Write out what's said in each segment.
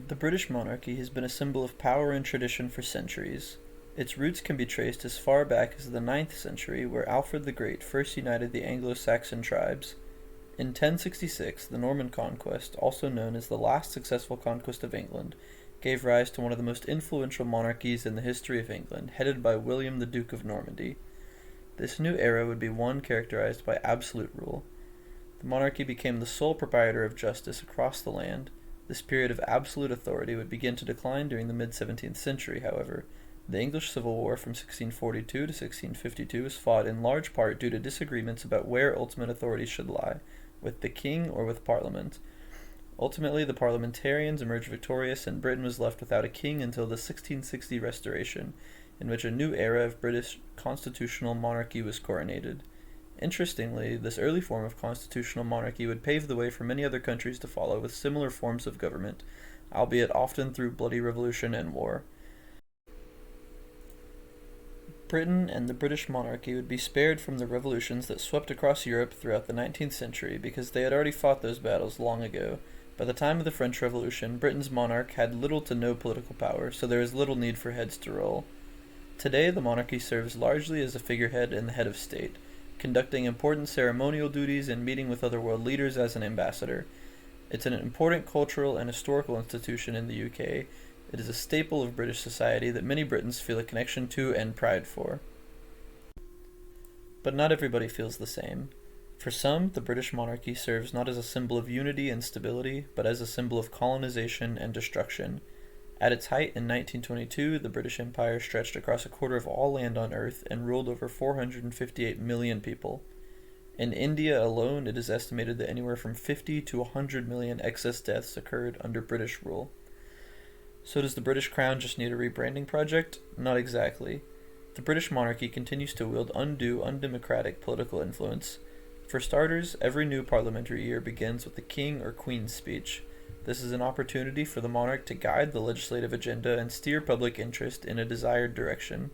The British monarchy has been a symbol of power and tradition for centuries. Its roots can be traced as far back as the 9th century, where Alfred the Great first united the Anglo-Saxon tribes. In 1066, the Norman conquest, also known as the last successful conquest of England, gave rise to one of the most influential monarchies in the history of England, headed by William the Duke of Normandy. This new era would be one characterized by absolute rule. The monarchy became the sole proprietor of justice across the land. This period of absolute authority would begin to decline during the mid-17th century, however. The English Civil War from 1642 to 1652 was fought in large part due to disagreements about where ultimate authority should lie, with the king or with Parliament. Ultimately, the parliamentarians emerged victorious, and Britain was left without a king until the 1660 Restoration, in which a new era of British constitutional monarchy was coronated. Interestingly, this early form of constitutional monarchy would pave the way for many other countries to follow with similar forms of government, albeit often through bloody revolution and war. Britain and the British monarchy would be spared from the revolutions that swept across Europe throughout the 19th century because they had already fought those battles long ago. By the time of the French Revolution, Britain's monarch had little to no political power, so there is little need for heads to roll. Today, the monarchy serves largely as a figurehead and the head of state, conducting important ceremonial duties and meeting with other world leaders as an ambassador. It's an important cultural and historical institution in the UK. It is a staple of British society that many Britons feel a connection to and pride for. But not everybody feels the same. For some, the British monarchy serves not as a symbol of unity and stability, but as a symbol of colonization and destruction. At its height in 1922, the British Empire stretched across a quarter of all land on Earth and ruled over 458 million people. In India alone, it is estimated that anywhere from 50 to 100 million excess deaths occurred under British rule. So does the British Crown just need a rebranding project? Not exactly. The British monarchy continues to wield undue, undemocratic political influence. For starters, every new parliamentary year begins with the King or Queen's speech. This is an opportunity for the monarch to guide the legislative agenda and steer public interest in a desired direction.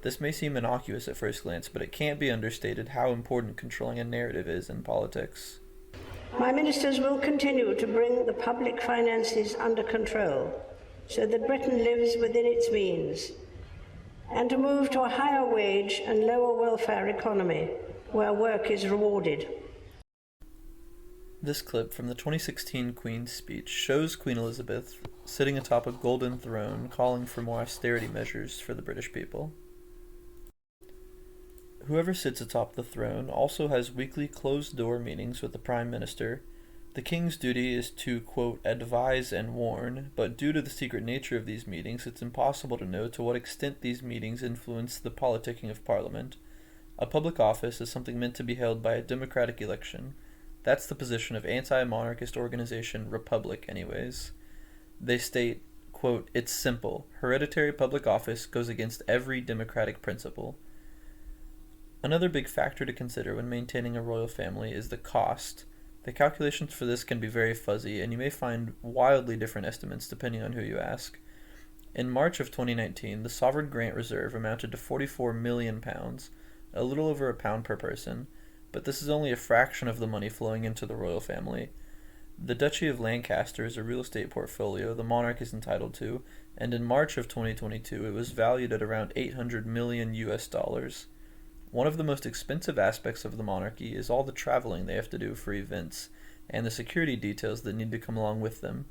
This may seem innocuous at first glance, but it can't be understated how important controlling a narrative is in politics. My ministers will continue to bring the public finances under control so that Britain lives within its means, and to move to a higher wage and lower welfare economy where work is rewarded. This clip from the 2016 Queen's speech shows Queen Elizabeth sitting atop a golden throne calling for more austerity measures for the British people. Whoever sits atop the throne also has weekly closed-door meetings with the Prime Minister. The King's duty is to, quote, advise and warn, but due to the secret nature of these meetings, it's impossible to know to what extent these meetings influence the politicking of Parliament. A public office is something meant to be held by a democratic election. That's the position of anti-monarchist organization Republic, anyways. They state, quote, it's simple. Hereditary public office goes against every democratic principle. Another big factor to consider when maintaining a royal family is the cost. The calculations for this can be very fuzzy, and you may find wildly different estimates depending on who you ask. In March of 2019, the sovereign grant reserve amounted to £44 million, a little over £1 per person, but this is only a fraction of the money flowing into the royal family. The Duchy of Lancaster is a real estate portfolio the monarch is entitled to, and in March of 2022 it was valued at around $800 million US. One of the most expensive aspects of the monarchy is all the traveling they have to do for events, and the security details that need to come along with them.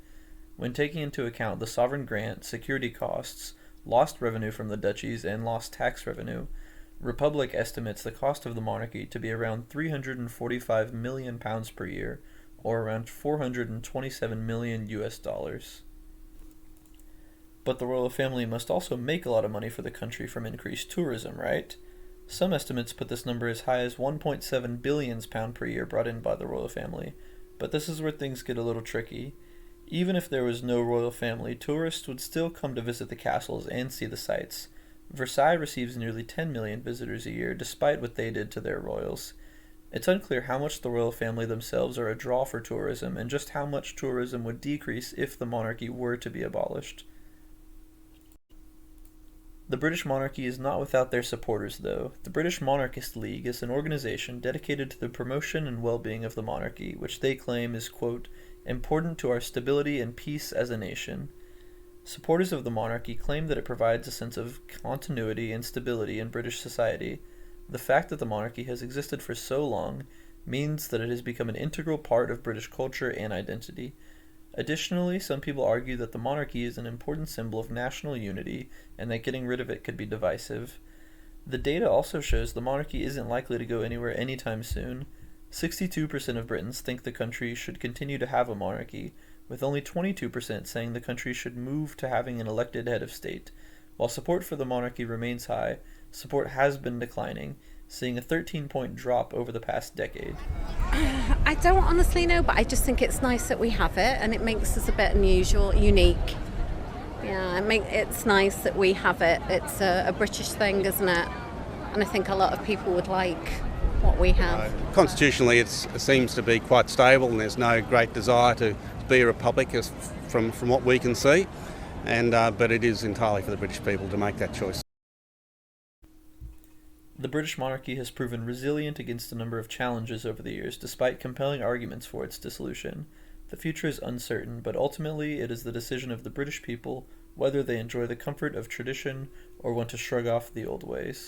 When taking into account the sovereign grant, security costs, lost revenue from the duchies, and lost tax revenue, Republic estimates the cost of the monarchy to be around £345 million per year, or around $427 million US. But the royal family must also make a lot of money for the country from increased tourism, right? Some estimates put this number as high as £1.7 billion per year brought in by the royal family, but this is where things get a little tricky. Even if there was no royal family, tourists would still come to visit the castles and see the sights. Versailles receives nearly 10 million visitors a year, despite what they did to their royals. It's unclear how much the royal family themselves are a draw for tourism, and just how much tourism would decrease if the monarchy were to be abolished. The British monarchy is not without their supporters, though. The British Monarchist League is an organization dedicated to the promotion and well-being of the monarchy, which they claim is, quote, important to our stability and peace as a nation. Supporters of the monarchy claim that it provides a sense of continuity and stability in British society. The fact that the monarchy has existed for so long means that it has become an integral part of British culture and identity. Additionally, some people argue that the monarchy is an important symbol of national unity and that getting rid of it could be divisive. The data also shows the monarchy isn't likely to go anywhere anytime soon. 62% of Britons think the country should continue to have a monarchy, with only 22% saying the country should move to having an elected head of state. While support for the monarchy remains high, support has been declining, seeing a 13-point drop over the past decade. I don't honestly know, but I just think it's nice that we have it, and it makes us a bit unusual, unique. Yeah, it's nice that we have it. It's a British thing, isn't it? And I think a lot of people would like what we have. Constitutionally, it seems to be quite stable, and there's no great desire to be a republic from what we can see. But it is entirely for the British people to make that choice. The British monarchy has proven resilient against a number of challenges over the years, despite compelling arguments for its dissolution. The future is uncertain, but ultimately it is the decision of the British people whether they enjoy the comfort of tradition or want to shrug off the old ways.